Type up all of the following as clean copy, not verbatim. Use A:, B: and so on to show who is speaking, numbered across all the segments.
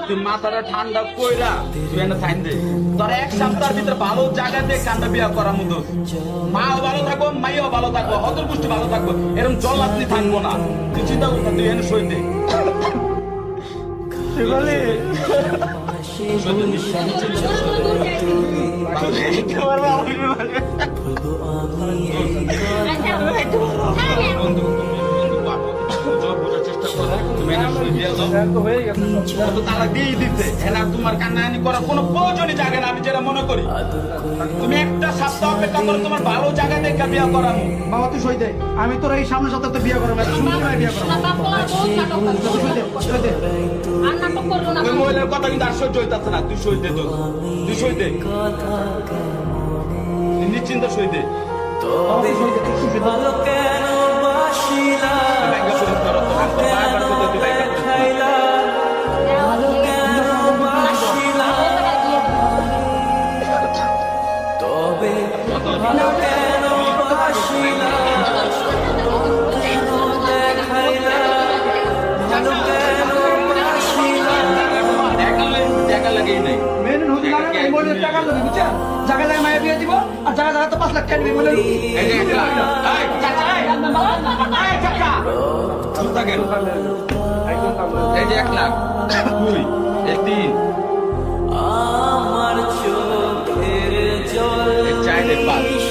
A: তুই মাথাটা ঠান্ডা কইরা তুই এনে থাইন দে তোর এক সপ্তাহের ভিতরে ভালো জায়গা দিয়ে কান্না বিয়া করার মতো মাও ভালো থাকবো মাইও ভালো থাকবো হতর পুষ্টি ভালো থাকবো এরকম জল আপনি থাকবো না তুই চিন্তা করতে তুই এনে সই দে তোমার কান্নাকানি করার কোনো প্রয়োজনই জায়গা না আমি যেটা মনে করি তুমি একটা সপ্তাহ অপেক্ষা করো তোমার ভালো জায়গা দেখে বিয়া করাবো
B: বাবা তুই সই দে আমি তোর এই সামনের সপ্তাহে বিয়ে করবো বিয়ে করবো
A: ওই মহিলার কথা কিন্তু আর সহ্য হইতাছে না তুই সই দে তো তুই সই দে নিশ্চিন্ত সই দে ব্যাংকে সই করো তো বারবার করতে তুই ব্যাংকে টাকা লাগেই নাই
B: মেন হুজুর লাগে এই মহিলার টাকা দেবে বুঝছেন জায়গা জায়গা মায়া বিয়ে দিব আর জায়গা জায়গা তো 5 লাখ টাকা দিবে বলে
A: এই যে এটা এই চাচা এই চাচা চুপ থাকেন এই যে 1 লাখ 2 এই 3
C: আমার চোখের জল
A: এই 4 এই 5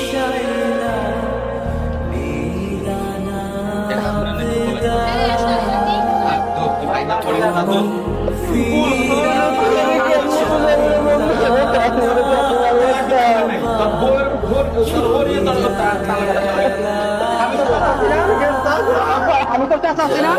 B: আমি তো চাচ্ছি না